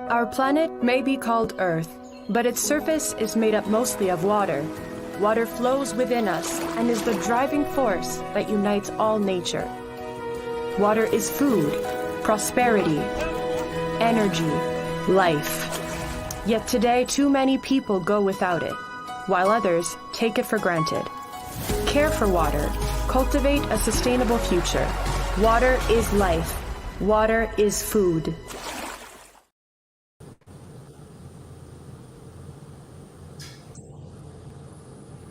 Our planet may be called Earth, but its surface is made up mostly of water. Water flows within us and is the driving force that unites all nature. Water is food, prosperity, energy, life. Yet today, too many people go without it, while others take it for granted. Care for water. Cultivate a sustainable future. Water is life. Water is food.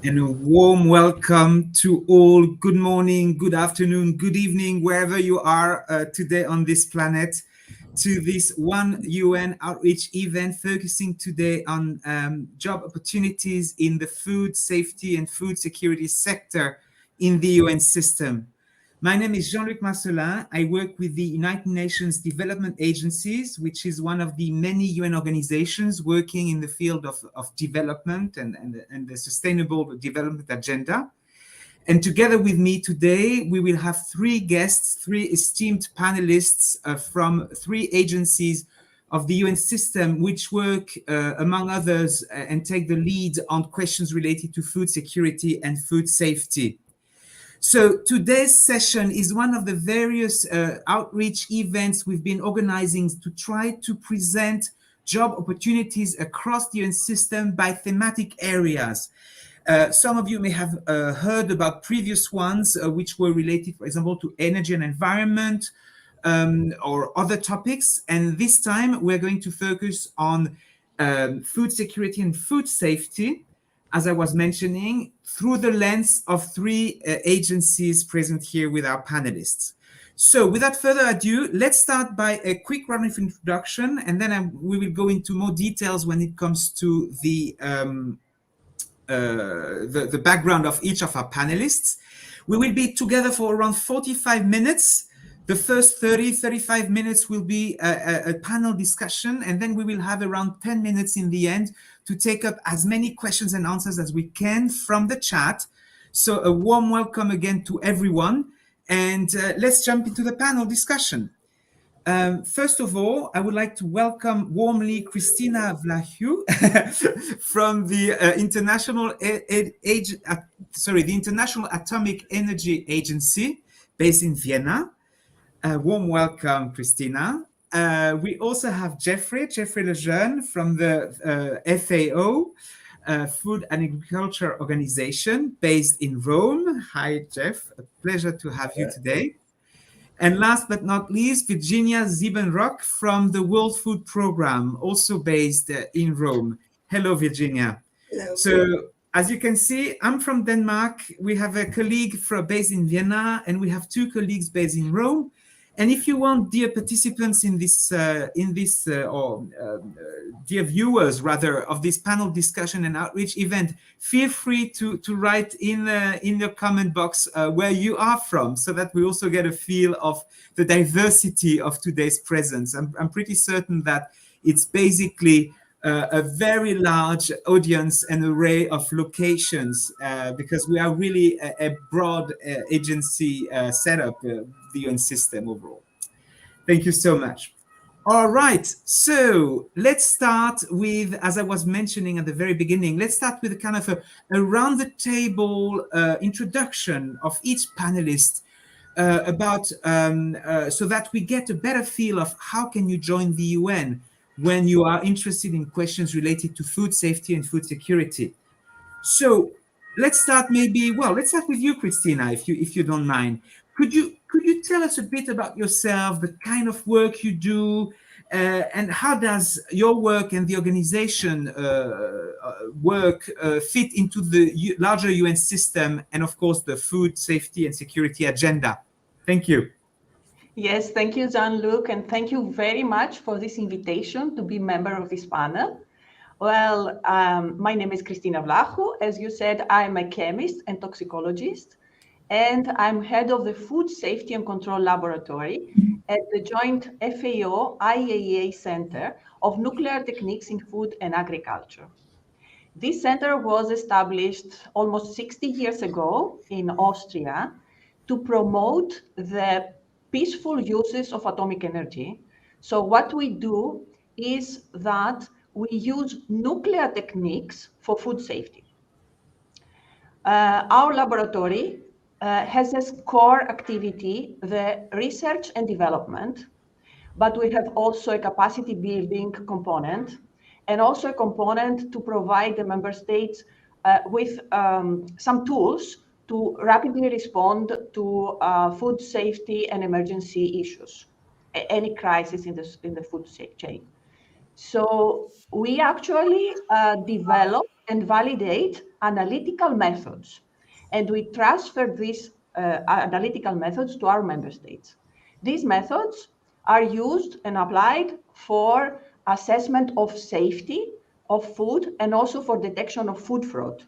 And a warm welcome to all. Good morning, good afternoon, good evening, wherever you are today on this planet, to this One UN outreach event focusing today on job opportunities in the food safety and food security sector in the UN system. My name is Jean-Luc Marcelin. I work with the United Nations Development Agencies, which is one of the many UN organizations working in the field of development and the sustainable development agenda. And together with me today, we will have three guests, three esteemed panelists from three agencies of the UN system, which work, among others, and take the lead on questions related to food security and food safety. So today's session is one of the various outreach events we've been organizing to try to present job opportunities across the UN system by thematic areas. Some of you may have heard about previous ones, which were related, for example, to energy and environment or other topics. And this time we're going to focus on food security and food safety, as I was mentioning, through the lens of three agencies present here with our panelists. So without further ado, let's start by a quick round of introduction, and then we will go into more details when it comes to the background of each of our panelists. We will be together for around 45 minutes. The first 35 minutes will be a panel discussion, and then we will have around 10 minutes in the end to take up as many questions and answers as we can from the chat. So a warm welcome again to everyone, and let's jump into the panel discussion. First of all, I would like to welcome warmly Kristina Vlachou from the International Atomic Energy Agency based in Vienna. Warm welcome, Kristina. We also have Geoffrey Lejeune from the FAO, Food and Agriculture Organization based in Rome. Hi, Jeff. A pleasure to have you today. And last but not least, Virginia Siebenrock from the World Food Programme, also based in Rome. Hello, Virginia. Hello. So, as you can see, I'm from Denmark. We have a colleague based in Vienna, and we have two colleagues based in Rome. And if you want, dear participants in this, dear viewers, rather, of this panel discussion and outreach event, feel free to write in your comment box where you are from, so that we also get a feel of the diversity of today's presence. I'm pretty certain that it's basically a very large audience and array of locations because we are really a broad agency setup, the UN system overall. Thank you so much. All right, so let's start with, as I was mentioning at the very beginning, let's start with a kind of a around the table introduction of each panelist so that we get a better feel of how can you join the UN when you are interested in questions related to food safety and food security. So let's start with you, Kristina, if you don't mind. Could you tell us a bit about yourself, the kind of work you do, and how does your work and the organization work fit into the larger UN system and, of course, the food safety and security agenda? Thank you. Yes, thank you, Jean-Luc, and thank you very much for this invitation to be a member of this panel. Well, my name is Kristina Vlachou. As you said, I'm a chemist and toxicologist, and I'm head of the Food Safety and Control Laboratory at the joint FAO-IAEA Center of Nuclear Techniques in Food and Agriculture. This center was established almost 60 years ago in Austria to promote the peaceful uses of atomic energy. So what we do is that we use nuclear techniques for food safety. Our laboratory has as core activity the research and development, but we have also a capacity building component and also a component to provide the member states with some tools to rapidly respond to food safety and emergency issues, any crisis in the food chain. So we actually develop and validate analytical methods, and we transfer these analytical methods to our member states. These methods are used and applied for assessment of safety of food and also for detection of food fraud.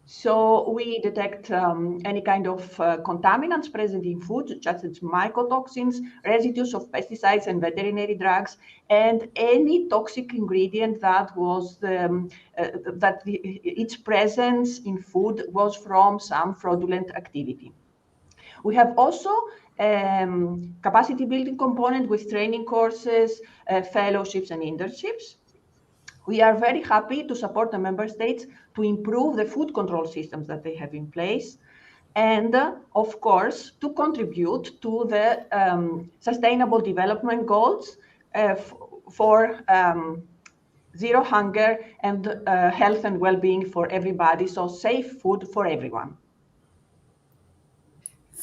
So we detect any kind of contaminants present in food, such as mycotoxins, residues of pesticides and veterinary drugs, and any toxic ingredient that was its presence in food was from some fraudulent activity. We have also capacity building component with training courses, fellowships, and internships. We are very happy to support the member states to improve the food control systems that they have in place, and of course, to contribute to the sustainable development goals for zero hunger and health and well-being for everybody, so safe food for everyone.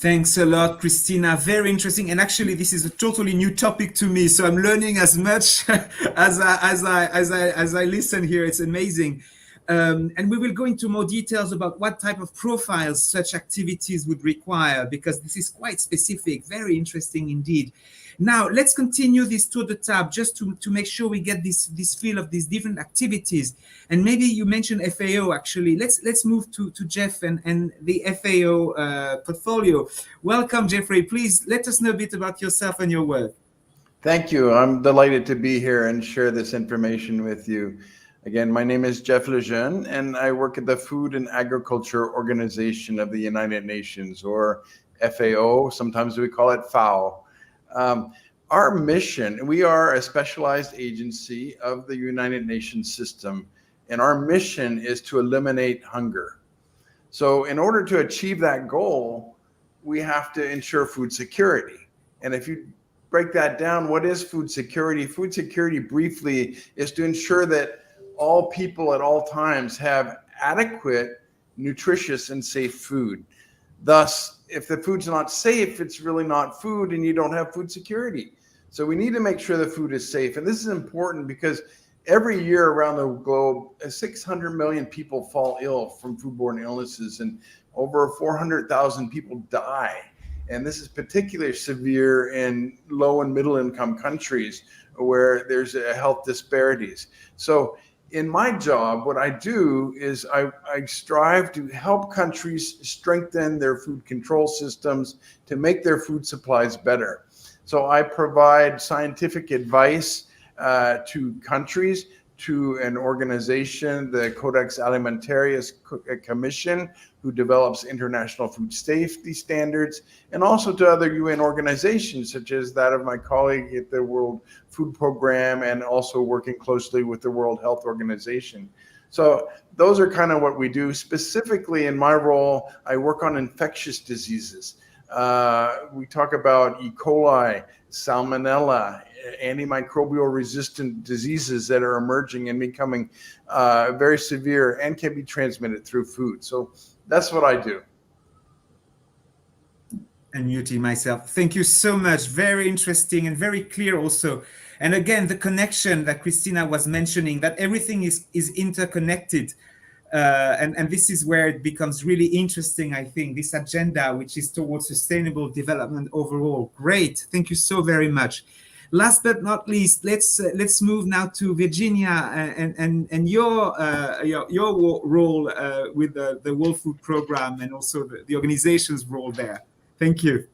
Thanks a lot, Christina. Very interesting. And actually, this is a totally new topic to me. So I'm learning as much as I listen here. It's amazing. And we will go into more details about what type of profiles such activities would require, because this is quite specific, very interesting indeed. Now, let's continue this tour de table just to make sure we get this feel of these different activities. And maybe you mentioned FAO, actually. Let's move to Jeff and the FAO portfolio. Welcome, Jeffrey. Please let us know a bit about yourself and your work. Thank you. I'm delighted to be here and share this information with you. Again, my name is Jeff Lejeune, and I work at the Food and Agriculture Organization of the United Nations, or FAO. Sometimes we call it FAO. Our mission, we are a specialized agency of the United Nations system, and our mission is to eliminate hunger. So in order to achieve that goal, we have to ensure food security. And if you break that down, what is food security? Food security, briefly, is to ensure that all people at all times have adequate, nutritious, and safe food. Thus, if the food's not safe, it's really not food, and you don't have food security. So we need to make sure the food is safe. And this is important because every year around the globe, 600 million people fall ill from foodborne illnesses, and over 400,000 people die. And this is particularly severe in low and middle income countries where there's health disparities. So in my job, what I do is I strive to help countries strengthen their food control systems to make their food supplies better. So I provide scientific advice to countries, to an organization, the Codex Alimentarius Commission, who develops international food safety standards, and also to other UN organizations, such as that of my colleague at the World Food Program, and also working closely with the World Health Organization. So those are kind of what we do. Specifically in my role, I work on infectious diseases. We talk about E. coli, salmonella, antimicrobial resistant diseases that are emerging and becoming very severe and can be transmitted through food. So that's what I do. And muting myself. Thank you so much. Very interesting and very clear also. And again, the connection that Christina was mentioning, that everything is interconnected. And this is where it becomes really interesting, I think, this agenda, which is towards sustainable development overall. Great. Thank you so very much. Last but not least, let's move now to Virginia and your role with the World Food Program, and also the organization's role there. Thank you.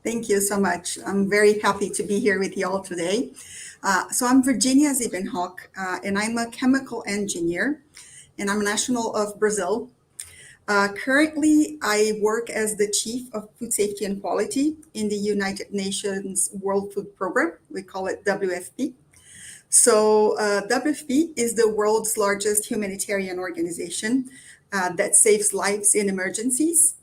Thank you so much. I'm very happy to be here with you all today. So I'm Virginia Ziebenhock, and I'm a chemical engineer, and I'm national of Brazil. Currently, I work as the Chief of Food Safety and Quality in the United Nations World Food Program. We call it WFP. So WFP is the world's largest humanitarian organization that saves lives in emergencies,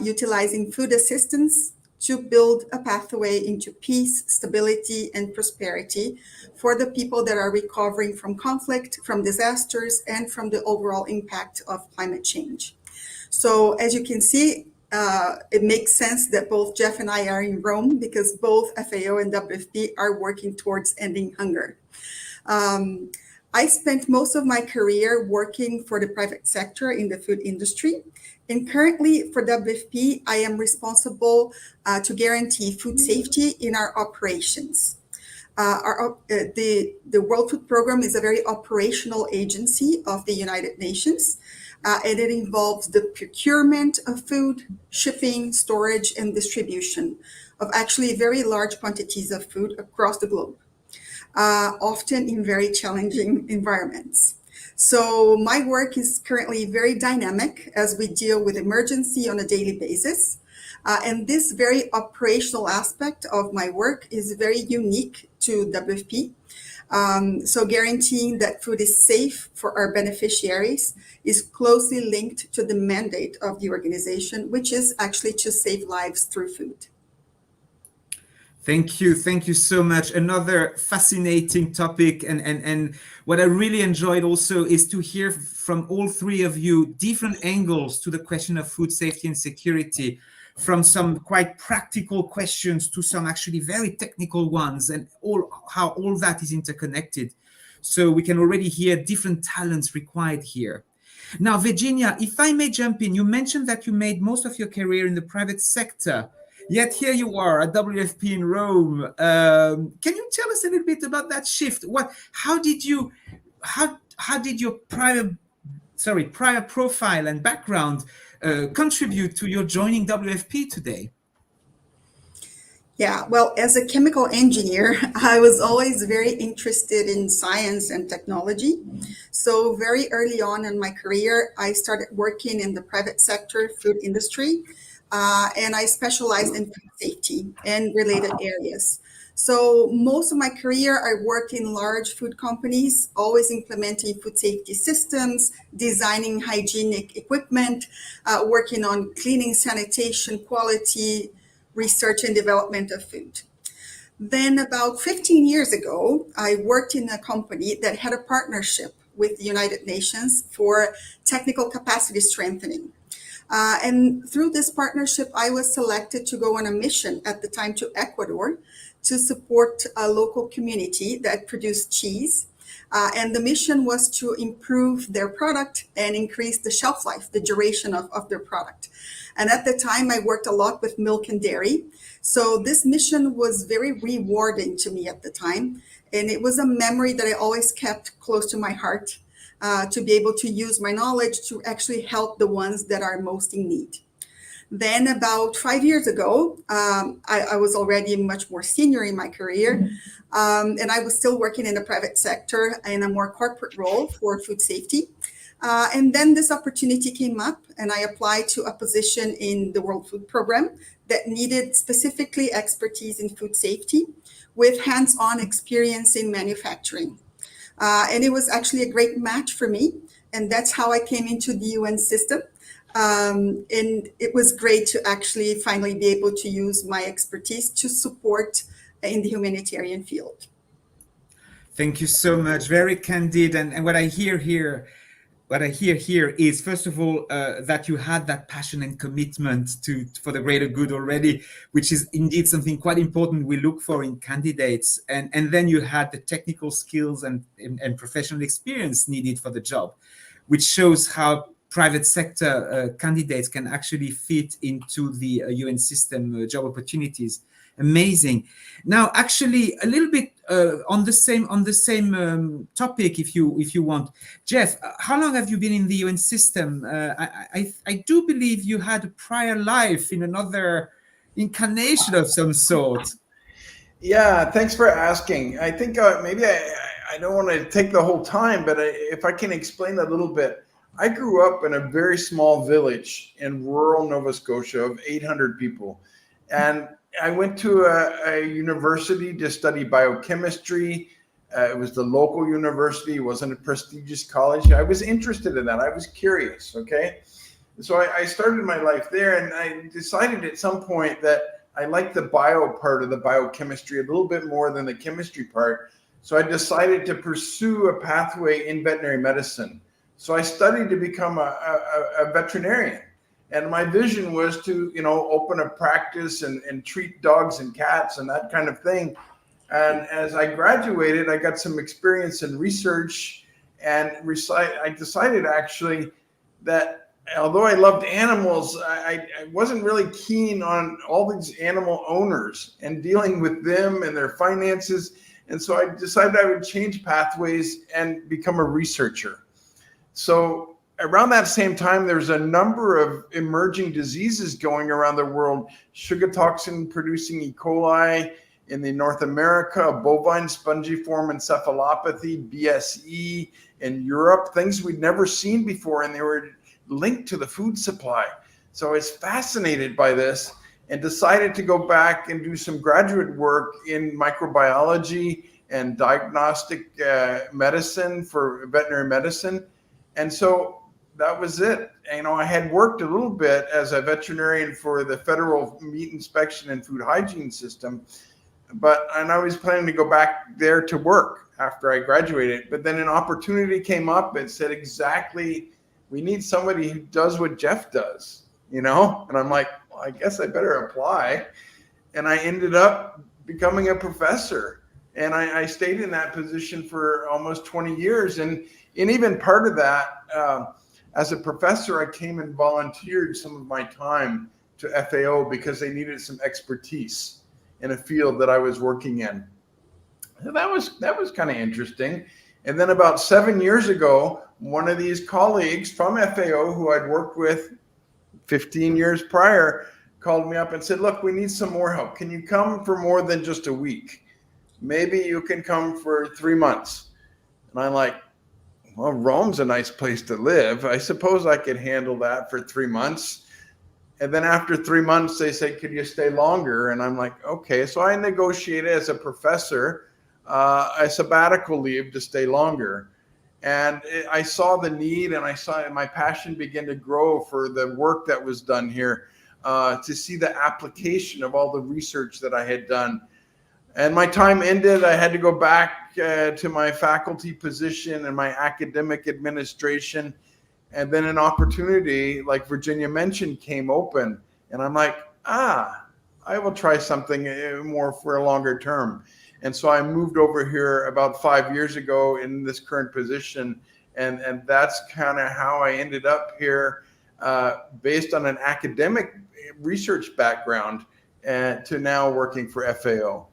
utilizing food assistance to build a pathway into peace, stability, and prosperity for the people that are recovering from conflict, from disasters, and from the overall impact of climate change. So as you can see, it makes sense that both Jeff and I are in Rome because both FAO and WFP are working towards ending hunger. I spent most of my career working for the private sector in the food industry. And currently for WFP, I am responsible to guarantee food safety in our operations. The World Food Program is a very operational agency of the United Nations, and it involves the procurement of food, shipping, storage, and distribution of actually very large quantities of food across the globe, often in very challenging environments. So my work is currently very dynamic as we deal with emergency on a daily basis. And this very operational aspect of my work is very unique to WFP. So guaranteeing that food is safe for our beneficiaries is closely linked to the mandate of the organization, which is actually to save lives through food. Thank you so much. Another fascinating topic, and what I really enjoyed also is to hear from all three of you different angles to the question of food safety and security, from some quite practical questions to some actually very technical ones, and how all that is interconnected. So we can already hear different talents required here. Now, Virginia, if I may jump in, you mentioned that you made most of your career in the private sector. Yet here you are at WFP in Rome. Can you tell us a little bit about that shift? How did your prior profile and background contribute to your joining WFP today? Yeah, well, as a chemical engineer, I was always very interested in science and technology. So very early on in my career, I started working in the private sector food industry. And I specialized in food safety and related areas. So most of my career, I worked in large food companies, always implementing food safety systems, designing hygienic equipment, working on cleaning, sanitation, quality, research and development of food. Then about 15 years ago, I worked in a company that had a partnership with the United Nations for technical capacity strengthening. And through this partnership, I was selected to go on a mission at the time to Ecuador to support a local community that produced cheese. And the mission was to improve their product and increase the shelf life, the duration of their product. And at the time, I worked a lot with milk and dairy. So this mission was very rewarding to me at the time. And it was a memory that I always kept close to my heart. To be able to use my knowledge to actually help the ones that are most in need. Then about 5 years ago, I was already much more senior in my career, and I was still working in the private sector in a more corporate role for food safety. And then this opportunity came up, and I applied to a position in the World Food Program that needed specifically expertise in food safety with hands-on experience in manufacturing. And it was actually a great match for me. And that's how I came into the UN system. And it was great to actually finally be able to use my expertise to support in the humanitarian field. Thank you so much. Very candid. And what I hear here is, first of all, that you had that passion and commitment for the greater good already, which is indeed something quite important we look for in candidates. And then you had the technical skills and professional experience needed for the job, which shows how private sector candidates can actually fit into the UN system job opportunities. Amazing. Now, actually, a little bit on the same topic, if you want, Jeff. How long have you been in the UN system? I do believe you had a prior life in another incarnation of some sort. Yeah, thanks for asking. I think maybe I don't want to take the whole time, but if I can explain a little bit. I grew up in a very small village in rural Nova Scotia of 800 people, and I went to a university to study biochemistry, It was the local university. It wasn't a prestigious college. I was interested in that. I was curious. Okay. So I started my life there, and I decided at some point that I liked the bio part of the biochemistry a little bit more than the chemistry part. So I decided to pursue a pathway in veterinary medicine. So I studied to become a veterinarian. And my vision was to, open a practice and treat dogs and cats and that kind of thing. And as I graduated, I got some experience in research, and I decided actually that although I loved animals, I wasn't really keen on all these animal owners and dealing with them and their finances. And so I decided I would change pathways and become a researcher. So around that same time, there's a number of emerging diseases going around the world. Sugar toxin producing E. coli in the North America, bovine spongiform encephalopathy, BSE in Europe, things we'd never seen before, and they were linked to the food supply. So I was fascinated by this and decided to go back and do some graduate work in microbiology and diagnostic medicine for veterinary medicine. And so that was it. I had worked a little bit as a veterinarian for the Federal Meat Inspection and Food Hygiene System, and I was planning to go back there to work after I graduated. But then an opportunity came up and said, exactly, we need somebody who does what Jeff does, And I'm like, well, I guess I better apply. And I ended up becoming a professor. And I stayed in that position for almost 20 years. And even part of that, as a professor, I came and volunteered some of my time to FAO because they needed some expertise in a field that I was working in. And that was kind of interesting. And then about 7 years ago, one of these colleagues from FAO who I'd worked with 15 years prior called me up and said, look, we need some more help. Can you come for more than just a week? Maybe you can come for 3 months. And I'm like, well, Rome's a nice place to live. I suppose I could handle that for 3 months. And then after 3 months, they say, could you stay longer? And I'm like, okay. So I negotiated as a professor a sabbatical leave to stay longer. And I saw the need, and I saw my passion begin to grow for the work that was done here, to see the application of all the research that I had done. And my time ended. I had to go back to my faculty position and my academic administration. And then an opportunity, like Virginia mentioned, came open. And I'm like, I will try something more for a longer term. And so I moved over here about 5 years ago in this current position. And that's kind of how I ended up here, based on an academic research background, to now working for FAO.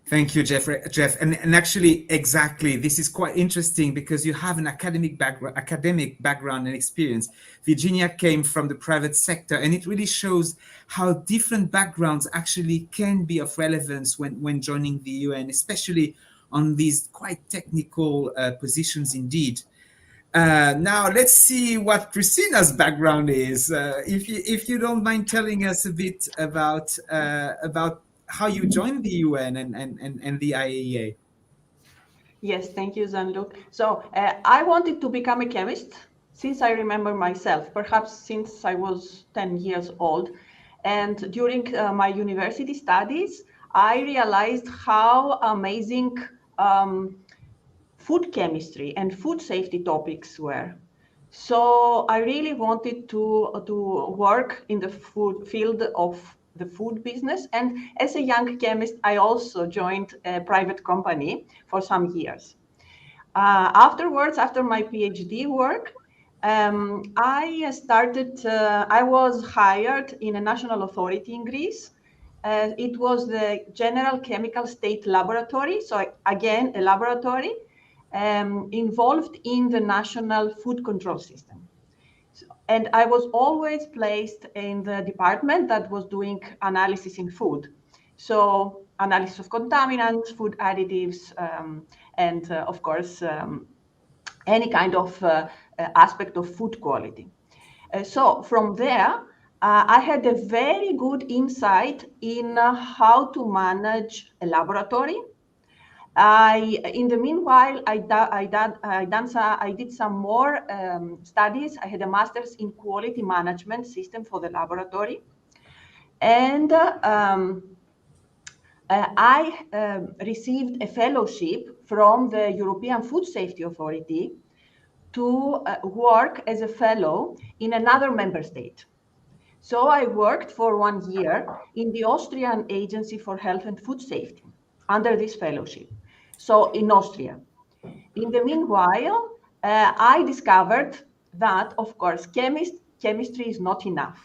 Thank you, Jeff. And actually, exactly, this is quite interesting because you have an academic background and experience. Virginia came from the private sector, and it really shows how different backgrounds actually can be of relevance when joining the UN, especially on these quite technical positions indeed. Now let's see what Christina's background is. If you don't mind telling us a bit about how you joined the UN and the IAEA. Yes, thank you, Jean-Luc. So I wanted to become a chemist since I remember myself, perhaps since I was 10 years old. And during my university studies, I realized how amazing food chemistry and food safety topics were. So I really wanted to work in the field of the food business. And as a young chemist, I also joined a private company for some years. Afterwards, after my PhD work, I was hired in a national authority in Greece. It was the General Chemical State Laboratory. So again, a laboratory involved in the national food control system. And I was always placed in the department that was doing analysis in food. So analysis of contaminants, food additives, and of course, any kind of aspect of food quality. So from there, I had a very good insight in how to manage a laboratory In the meanwhile, I did some more studies. I had a master's in quality management system for the laboratory. And I received a fellowship from the European Food Safety Authority to work as a fellow in another member state. So I worked for 1 year in the Austrian Agency for Health and Food Safety under this fellowship. So in Austria. In the meanwhile, I discovered that, of course, chemistry is not enough.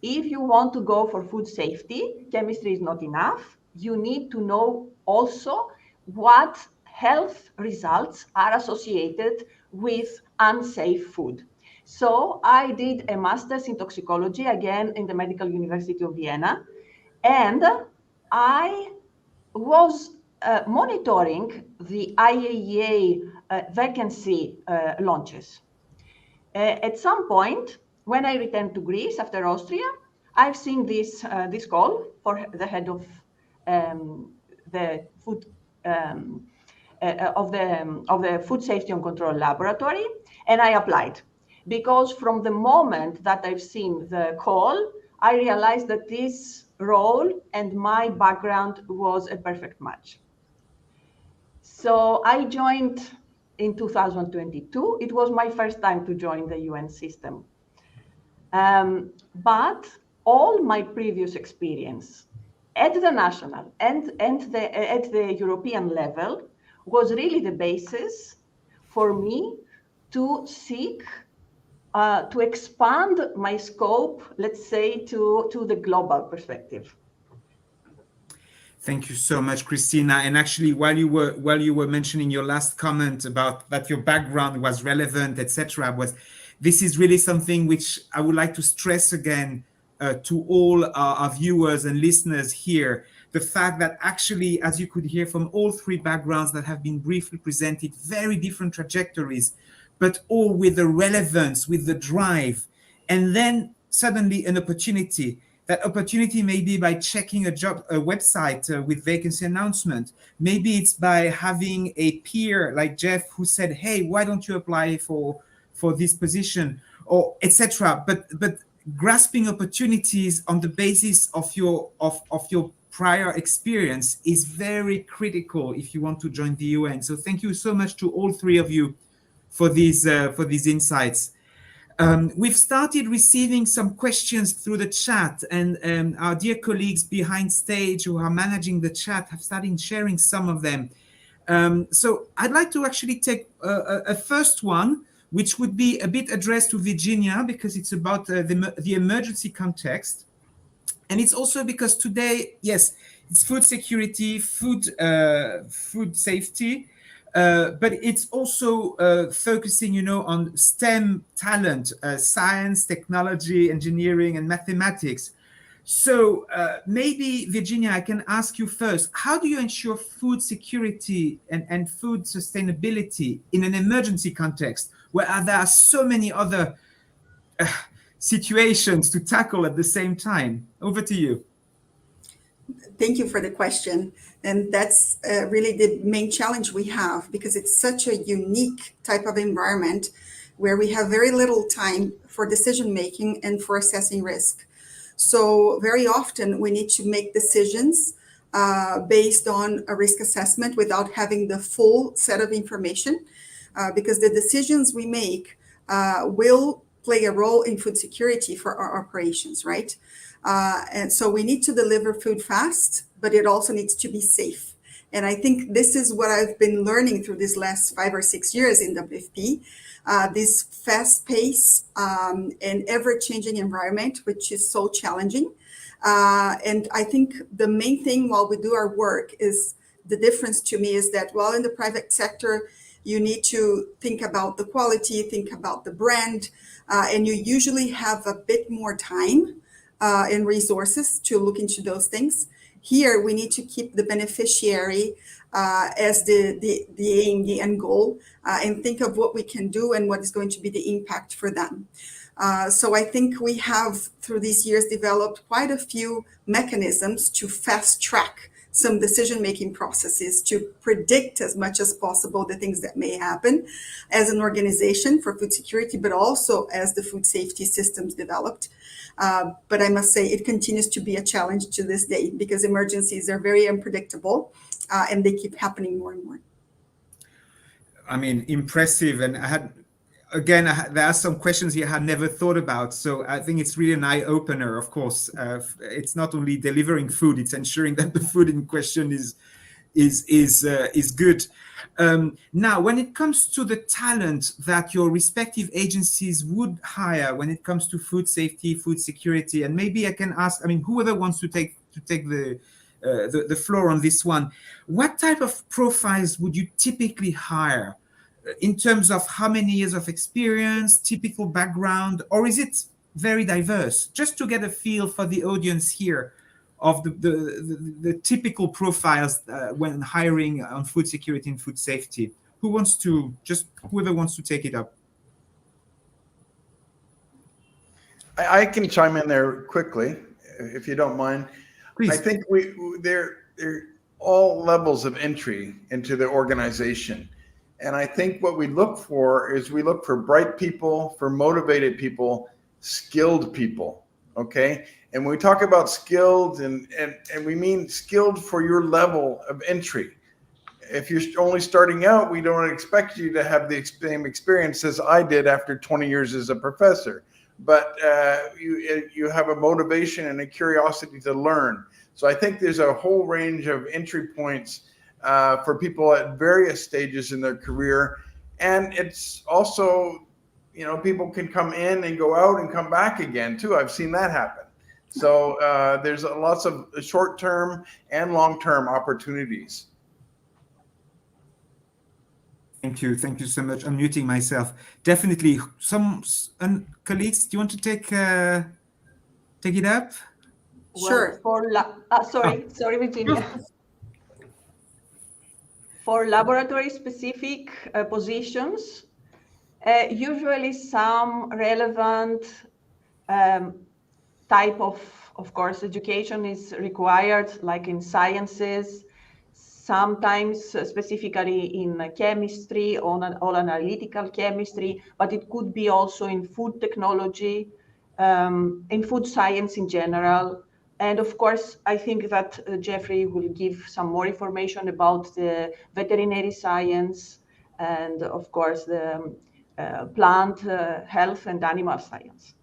If you want to go for food safety, chemistry is not enough. You need to know also what health results are associated with unsafe food. So I did a master's in toxicology, again in the Medical University of Vienna, and I was monitoring the IAEA vacancy launches. At some point, when I returned to Greece after Austria, I've seen this call for the head of the food of the Food Safety and Control Laboratory, and I applied. Because from the moment that I've seen the call, I realized that this role and my background was a perfect match. So I joined in 2022. It was my first time to join the UN system. But all my previous experience at the national and at the European level was really the basis for me to seek to expand my scope, let's say, to the global perspective. Thank you so much, Christina. And actually, while you were mentioning your last comment about that your background was relevant, etc., this is really something which I would like to stress again to all our viewers and listeners here. The fact that actually, as you could hear from all three backgrounds that have been briefly presented, very different trajectories, but all with the relevance, with the drive, and then suddenly an opportunity. That opportunity may be by checking a website with vacancy announcement. Maybe it's by having a peer like Jeff who said, "Hey, why don't you apply for this position?" or etc. But grasping opportunities on the basis of your prior experience is very critical if you want to join the UN. So thank you so much to all three of you for these insights. We've started receiving some questions through the chat, and our dear colleagues behind stage who are managing the chat have started sharing some of them. So I'd like to actually take a first one, which would be a bit addressed to Virginia because it's about the emergency context. And it's also because today, yes, it's food security, food safety, but it's also focusing, on STEM talent, science, technology, engineering, and mathematics. So maybe, Virginia, I can ask you first, how do you ensure food security and food sustainability in an emergency context where there are so many other situations to tackle at the same time? Over to you. Thank you for the question. And that's really the main challenge we have, because it's such a unique type of environment where we have very little time for decision making and for assessing risk. So very often we need to make decisions based on a risk assessment without having the full set of information, because the decisions we make will play a role in food security for our operations, right? And so we need to deliver food fast, but it also needs to be safe. And I think this is what I've been learning through these last 5 or 6 years in WFP, this fast pace and ever-changing environment, which is so challenging. And I think the main thing while we do our work is the difference to me is that while in the private sector, you need to think about the quality, think about the brand, and you usually have a bit more time and resources to look into those things. Here, we need to keep the beneficiary as the aim, the end goal, and think of what we can do and what is going to be the impact for them. So I think we have, through these years, developed quite a few mechanisms to fast track some decision-making processes to predict as much as possible the things that may happen as an organization for food security, but also as the food safety systems developed. But I must say it continues to be a challenge to this day because emergencies are very unpredictable and they keep happening more and more. I mean, impressive. And there are some questions here I had never thought about. So I think it's really an eye opener, of course. It's not only delivering food, it's ensuring that the food in question is good. Now, when it comes to the talent that your respective agencies would hire when it comes to food safety, food security, and maybe I can ask, I mean, whoever wants to take the floor on this one, what type of profiles would you typically hire in terms of how many years of experience, typical background, or is it very diverse? Just to get a feel for the audience here of the typical profiles when hiring on food security and food safety. Whoever wants to take it up. I can chime in there quickly, if you don't mind. Please. I think they're all levels of entry into the organization. And I think what we look for is we look for bright people, for motivated people, skilled people, okay? And when we talk about skilled, and we mean skilled for your level of entry. If you're only starting out, we don't expect you to have the same experience as I did after 20 years as a professor. But you have a motivation and a curiosity to learn. So I think there's a whole range of entry points for people at various stages in their career. And it's also, people can come in and go out and come back again too. I've seen that happen. So there's lots of short-term and long-term opportunities. Thank you so much. I'm muting myself. Definitely, some colleagues, do you want to take it up? Sure. Sorry, Virginia. For laboratory-specific positions, usually some relevant type of course, education is required, like in sciences, sometimes specifically in chemistry or analytical chemistry, but it could be also in food technology, in food science in general. And of course, I think that Jeffrey will give some more information about the veterinary science and of course the plant health and animal science.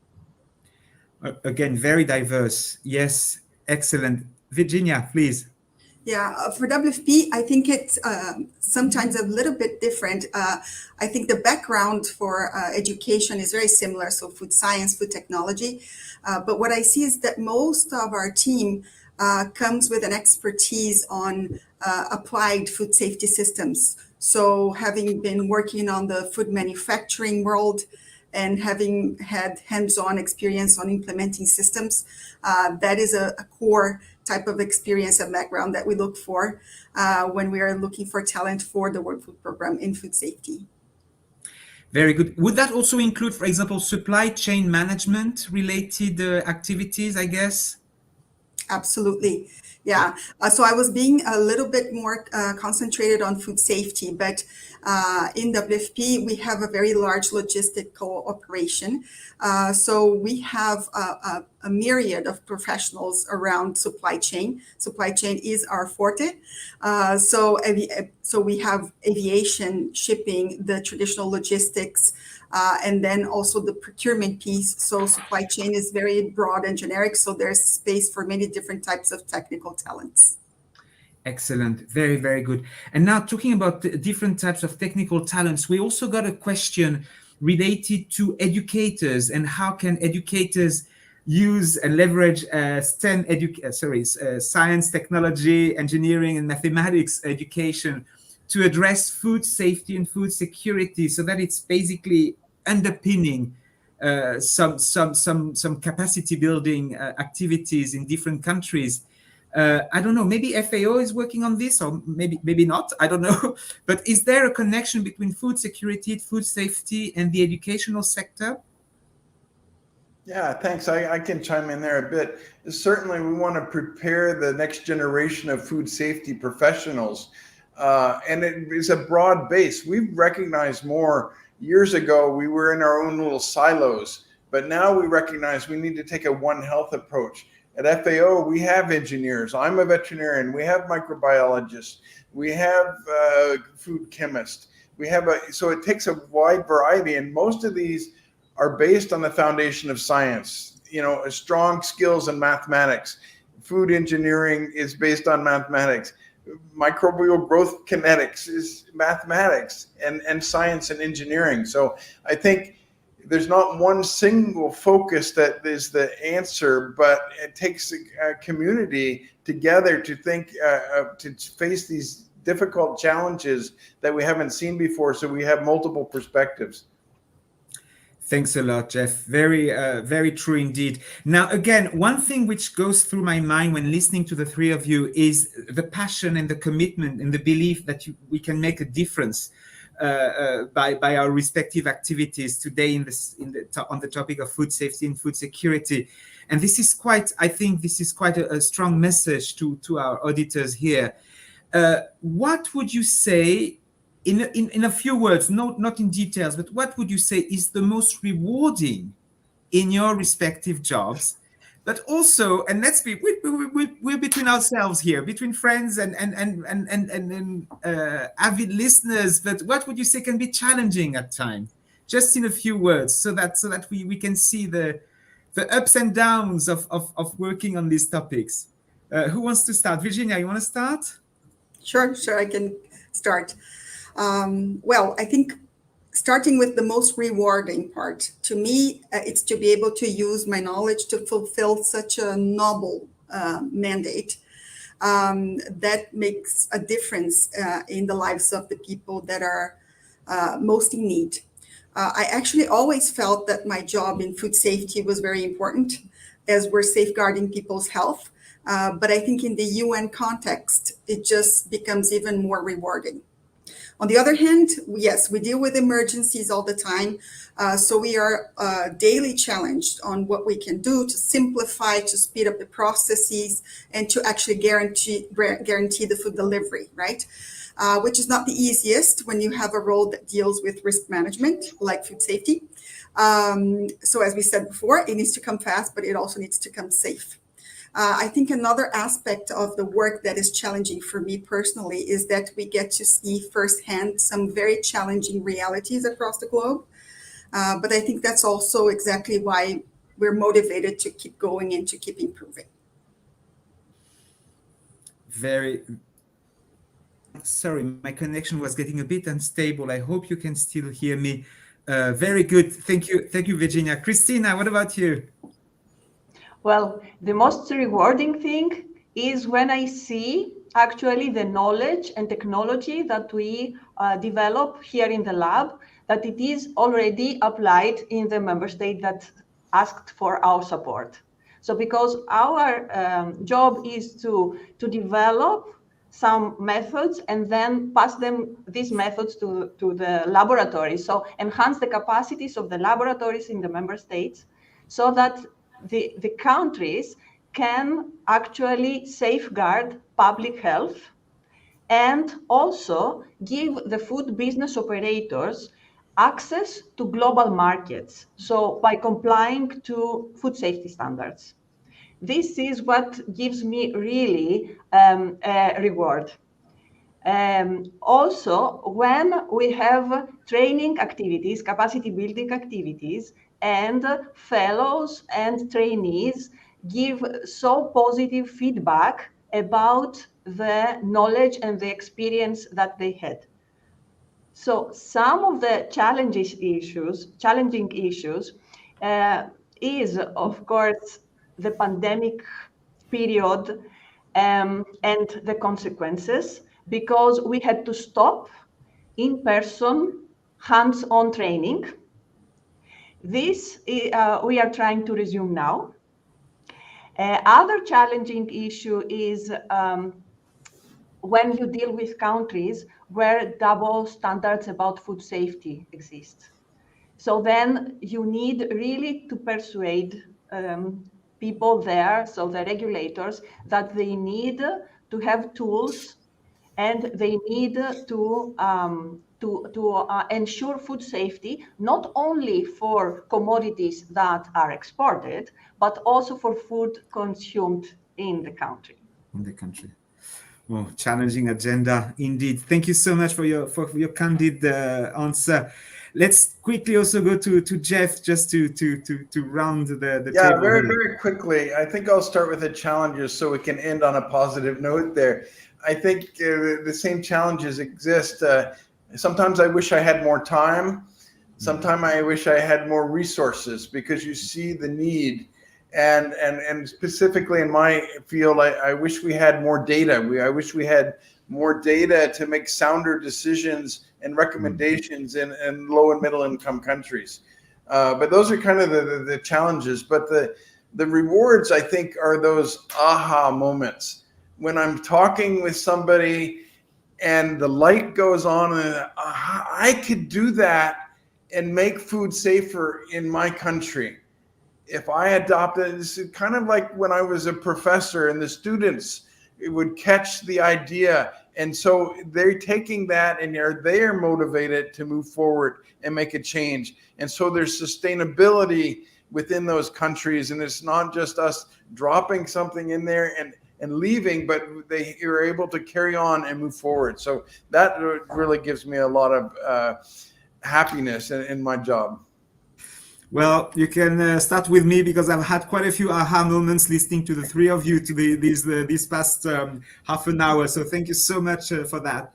Again, very diverse. Yes, excellent. Virginia, please. Yeah, for WFP, I think it's sometimes a little bit different. I think the background for education is very similar, so food science, food technology. But what I see is that most of our team comes with an expertise on applied food safety systems. So having been working on the food manufacturing world and having had hands-on experience on implementing systems, that is a core type of experience and background that we look for when we are looking for talent for the World Food Programme in food safety. Very good. Would that also include, for example, supply chain management related activities, I guess? Absolutely. Yeah. So I was being a little bit more concentrated on food safety, but in WFP, we have a very large logistical operation. So we have a myriad of professionals around supply chain. Supply chain is our forte. So we have aviation, shipping, the traditional logistics, and then also the procurement piece. So supply chain is very broad and generic. So there's space for many different types of technical talents. Excellent. Very, very good. And now talking about the different types of technical talents, we also got a question related to educators and how can educators use and leverage STEM science, technology, engineering, and mathematics education to address food safety and food security, so that it's basically underpinning some capacity building activities in different countries. I don't know, maybe FAO is working on this, or maybe not, I don't know. But is there a connection between food security, food safety, and the educational sector? Yeah, thanks. I can chime in there a bit. Certainly, we want to prepare the next generation of food safety professionals. And it is a broad base. We've recognized more years ago, we were in our own little silos, but now we recognize we need to take a One Health approach. At FAO, we have engineers. I'm a veterinarian. We have microbiologists. We have food chemists. So it takes a wide variety, and most of these are based on the foundation of science, strong skills in mathematics. Food engineering is based on mathematics. Microbial growth kinetics is mathematics and science and engineering. So I think there's not one single focus that is the answer, but it takes a community together to think, to face these difficult challenges that we haven't seen before. So we have multiple perspectives. Thanks a lot, Jeff. Very true indeed. Now, again, one thing which goes through my mind when listening to the three of you is the passion and the commitment and the belief that we can make a difference by our respective activities today on the topic of food safety and food security. And this is quite a strong message to our auditors here. What would you say? In a few words, not in details, but what would you say is the most rewarding in your respective jobs? But also, and let's be, we're between ourselves here, between friends and avid listeners. But what would you say can be challenging at times? Just in a few words, so that we can see the ups and downs of working on these topics. Who wants to start? Virginia, you want to start? Sure, I can start. Well, I think starting with the most rewarding part, to me, it's to be able to use my knowledge to fulfill such a noble mandate that makes a difference in the lives of the people that are most in need. I actually always felt that my job in food safety was very important, as we're safeguarding people's health. But I think in the UN context, it just becomes even more rewarding. On the other hand, yes, we deal with emergencies all the time. So we are daily challenged on what we can do to simplify, to speed up the processes, and to actually guarantee the food delivery, right? Which is not the easiest when you have a role that deals with risk management, like food safety. So as we said before, it needs to come fast, but it also needs to come safe. I think another aspect of the work that is challenging for me personally is that we get to see firsthand some very challenging realities across the globe. But I think that's also exactly why we're motivated to keep going and to keep improving. Sorry, my connection was getting a bit unstable. I hope you can still hear me. Very good. Thank you, Virginia. Christina, what about you? Well, the most rewarding thing is when I see actually the knowledge and technology that we develop here in the lab, that it is already applied in the member state that asked for our support. So because our job is to develop some methods and then pass these methods to the laboratories. So enhance the capacities of the laboratories in the member states so that the countries can actually safeguard public health and also give the food business operators access to global markets. So by complying to food safety standards. This is what gives me really a reward. Also, when we have training activities, capacity building activities, and fellows and trainees give so positive feedback about the knowledge and the experience that they had. So some of the challenging issues is, of course, the pandemic period and the consequences, because we had to stop in-person hands-on training. This we are trying to resume now. Other challenging issue is when you deal with countries where double standards about food safety exist. So then you need really to persuade people there, so the regulators, that they need to have tools and they need to ensure food safety, not only for commodities that are exported, but also for food consumed in the country. Well, challenging agenda indeed. Thank you so much for your candid answer. Let's quickly also go to Jeff just to round the Yeah, table. very quickly. I think I'll start with the challenges so we can end on a positive note there. I think the same challenges exist. Sometimes I wish I had more time. Sometimes I wish I had more resources, because you see the need. And specifically in my field, I wish we had more data. I wish we had more data to make sounder decisions and recommendations in low and middle income countries. But those are kind of the challenges. But the rewards, I think, are those aha moments. When I'm talking with somebody and the light goes on and I could do that and make food safer in my country. If I adopted, it's kind of like when I was a professor and the students would catch the idea. And so they're taking that and they are motivated to move forward and make a change. And so there's sustainability within those countries. And it's not just us dropping something in there and leaving, but they are able to carry on and move forward. So that really gives me a lot of happiness in my job. Well, you can start with me, because I've had quite a few aha moments listening to the three of you to this past half an hour. So thank you so much for that.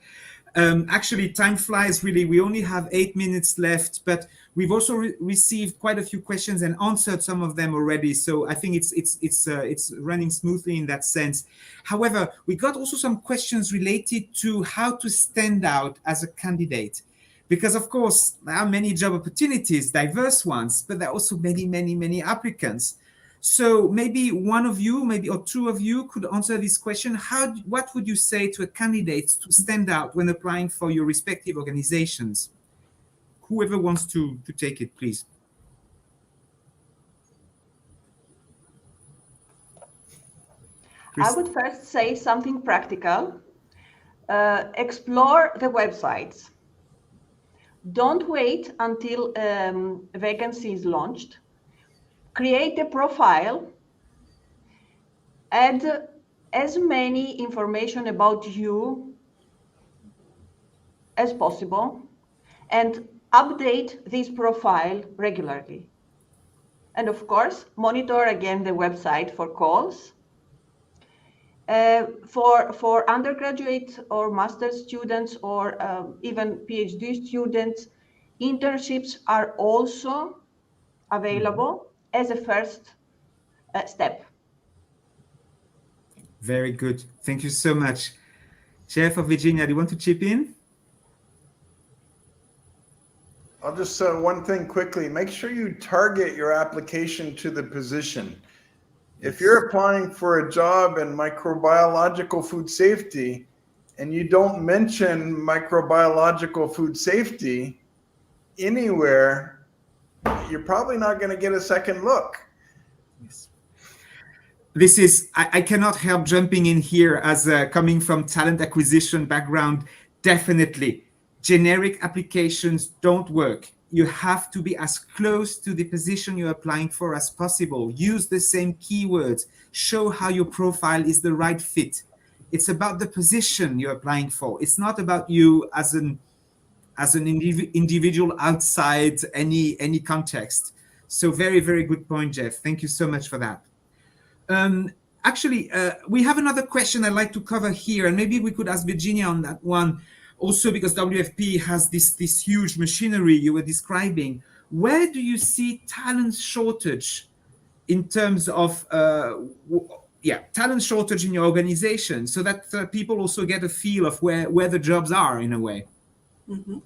Actually, time flies really. We only have 8 minutes left, but we've also received quite a few questions and answered some of them already. So I think it's running smoothly in that sense. However, we got also some questions related to how to stand out as a candidate. Because, of course, there are many job opportunities, diverse ones, but there are also many applicants. So maybe one of you, or two of you, could answer this question. What would you say to a candidate to stand out when applying for your respective organizations? Whoever wants to take it, please. I would first say something practical. Explore the websites. Don't wait until a vacancy is launched. Create a profile. Add as many information about you as possible, and update this profile regularly. And of course, monitor again the website for calls. For undergraduate or master's students, or even PhD students, internships are also available as a first step. Very good. Thank you so much. Jeff of Virginia, do you want to chip in? I'll just one thing quickly. Make sure you target your application to the position. If you're applying for a job in microbiological food safety and you don't mention microbiological food safety anywhere, you're probably not going to get a second look. Yes. This is, I cannot help jumping in here as coming from talent acquisition background. Definitely, generic applications don't work. You have to be as close to the position you're applying for as possible. Use the same keywords. Show how your profile is the right fit. It's about the position you're applying for. It's not about you as an individual outside any context. So very good point, Jeff. Thank you so much for that. Actually, we have another question I'd like to cover here, and maybe we could ask Virginia on that one. Also, because WFP has this huge machinery you were describing, where do you see talent shortage in terms of talent shortage in your organization, so that people also get a feel of where the jobs are in a way? Mm-hmm.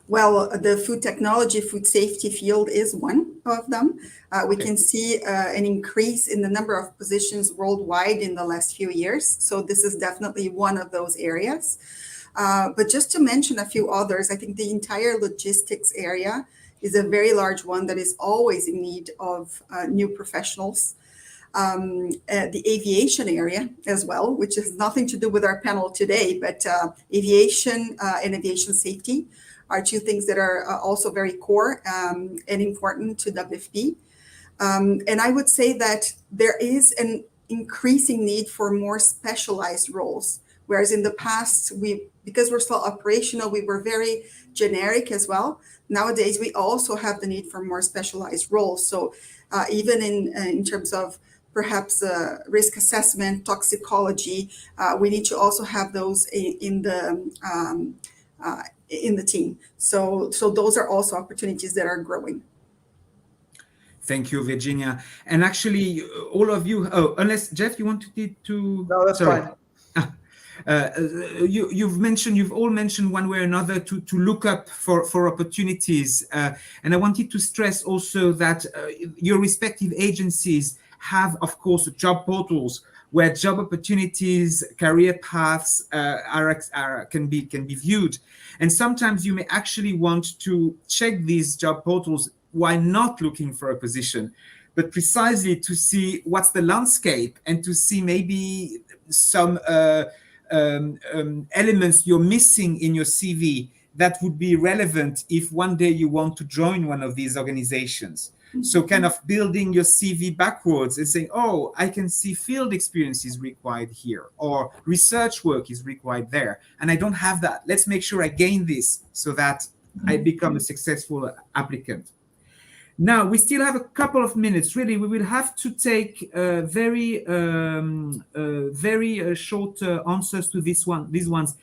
Well, the food technology, food safety field is one of them. We can see an increase in the number of positions worldwide in the last few years. So this is definitely one of those areas. But just to mention a few others, I think the entire logistics area is a very large one that is always in need of new professionals. The aviation area as well, which has nothing to do with our panel today, but aviation and aviation safety are two things that are also very core and important to WFP. And I would say that there is an increasing need for more specialized roles, whereas in the past, because we're still operational, we were very generic as well. Nowadays, we also have the need for more specialized roles. So even in terms of perhaps risk assessment, toxicology, we need to also have those in the team. So those are also opportunities that are growing. Thank you, Virginia. And actually, all of you, unless Jeff, you wanted to? No, that's fine. You've all mentioned one way or another to look up for opportunities. And I wanted to stress also that your respective agencies have, of course, job portals where job opportunities, career paths can be viewed. And sometimes you may actually want to check these job portals while not looking for a position, but precisely to see what's the landscape and to see maybe some elements you're missing in your CV that would be relevant if one day you want to join one of these organizations. So kind of building your CV backwards and saying, oh, I can see field experience is required here, or research work is required there, and I don't have that. Let's make sure I gain this so that I become a successful applicant. Now, we still have a couple of minutes. Really, we will have to take very short answers to these ones.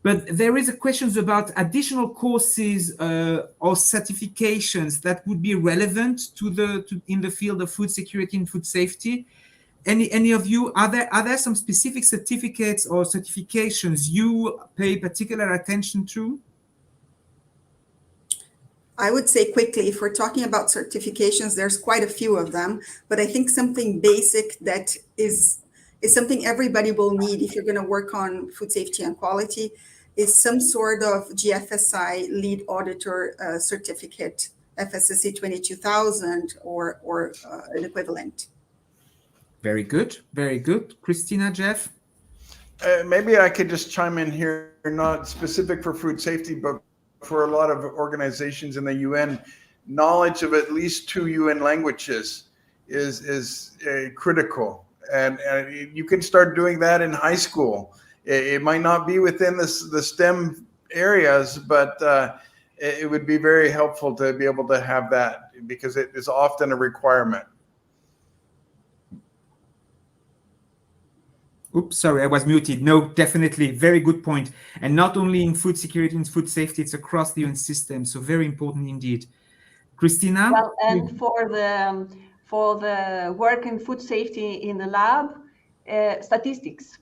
But there is a questions about additional courses or certifications that would be relevant in the field of food security and food safety. Any of you, are there some specific certificates or certifications you pay particular attention to? I would say quickly, if we're talking about certifications, there's quite a few of them, but I think something basic that is something everybody will need if you're going to work on food safety and quality is some sort of GFSI lead auditor certificate, FSSC 22000 or an equivalent. Very good, very good. Christina, Jeff? Maybe I could just chime in here, not specific for food safety, but for a lot of organizations in the UN, knowledge of at least 2 UN languages is critical. And you can start doing that in high school. It might not be within the STEM areas, but it would be very helpful to be able to have that because it is often a requirement. Oops, sorry, I was muted. No, definitely, very good point. And not only in food security and food safety, it's across the UN system. So very important indeed. Christina? Well, and for the work in food safety in the lab, statistics.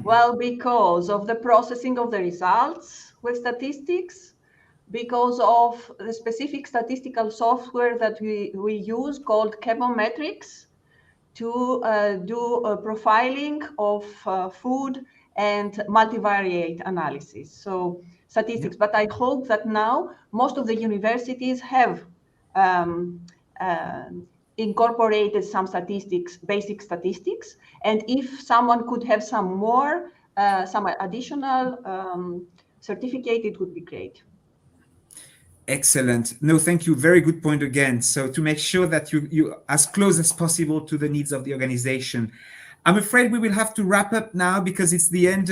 Well, because of the processing of the results with statistics, because of the specific statistical software that we use called chemometrics, to do a profiling of food and multivariate analysis. So statistics, but I hope that now most of the universities have incorporated some statistics, basic statistics. And if someone could have some more, some additional certificate, it would be great. Excellent. No, thank you. Very good point again. So to make sure that you as close as possible to the needs of the organization. I'm afraid we will have to wrap up now because it's the end,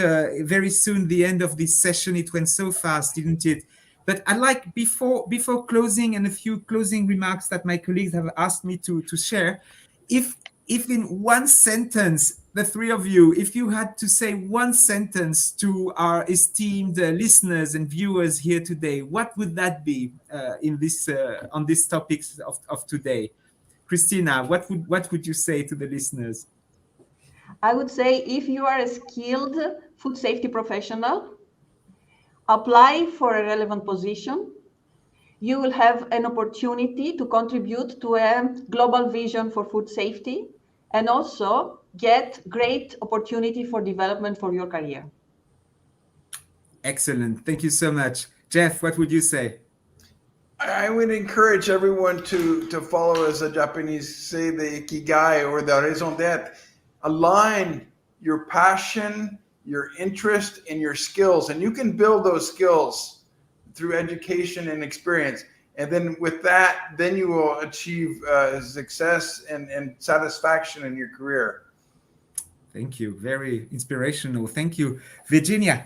very soon, the end of this session. It went so fast, didn't it? But I'd like, before closing and a few closing remarks that my colleagues have asked me to share, if in one sentence, the three of you, if you had to say one sentence to our esteemed listeners and viewers here today, what would that be in this on these topics of today? Christina, what would you say to the listeners? I would say if you are a skilled food safety professional, apply for a relevant position. You will have an opportunity to contribute to a global vision for food safety and also get great opportunity for development for your career. Excellent. Thank you so much. Jeff, what would you say? I would encourage everyone to follow, as the Japanese say, the ikigai or the raison d'etre. Align your passion, your interest, and your skills. And you can build those skills through education and experience. And then with that, then you will achieve success and satisfaction in your career. Thank you. Very inspirational. Thank you. Virginia.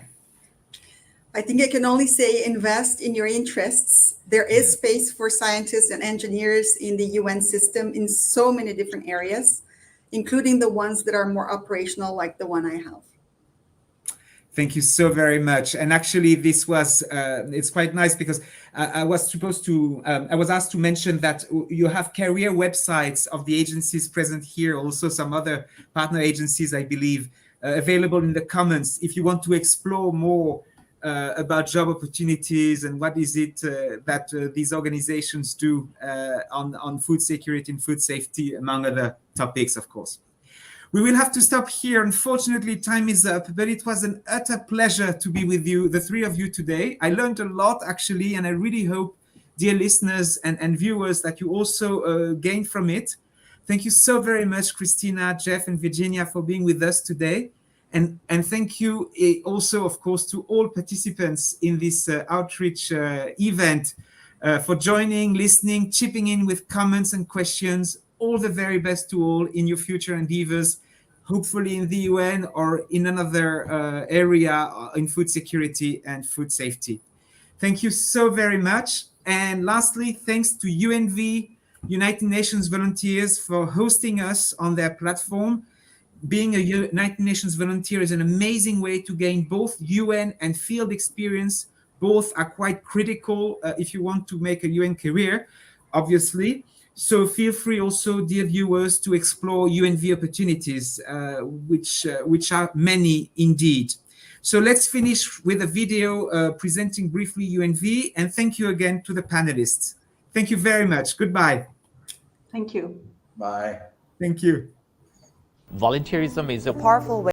I think I can only say invest in your interests. There is space for scientists and engineers in the UN system in so many different areas, including the ones that are more operational, like the one I have. Thank you so very much. And actually, this was, it's quite nice because I was asked to mention that you have career websites of the agencies present here, also some other partner agencies, I believe, available in the comments. If you want to explore more about job opportunities and what is it that these organizations do on food security and food safety, among other topics, of course. We will have to stop here. Unfortunately, time is up, but it was an utter pleasure to be with you, the three of you today. I learned a lot, actually, and I really hope, dear listeners and viewers, that you also gained from it. Thank you so very much, Christina, Jeff, and Virginia, for being with us today. And thank you also, of course, to all participants in this outreach event for joining, listening, chipping in with comments and questions. All the very best to all in your future endeavors, hopefully in the UN or in another area in food security and food safety. Thank you so very much. And lastly, thanks to UNV, United Nations Volunteers, for hosting us on their platform. Being a United Nations volunteer is an amazing way to gain both UN and field experience. Both are quite critical if you want to make a UN career, obviously. So feel free also, dear viewers, to explore UNV opportunities, which are many indeed. So let's finish with a video presenting briefly UNV, and thank you again to the panelists. Thank you very much. Goodbye. Thank you. Bye. Thank you. Volunteerism is a powerful way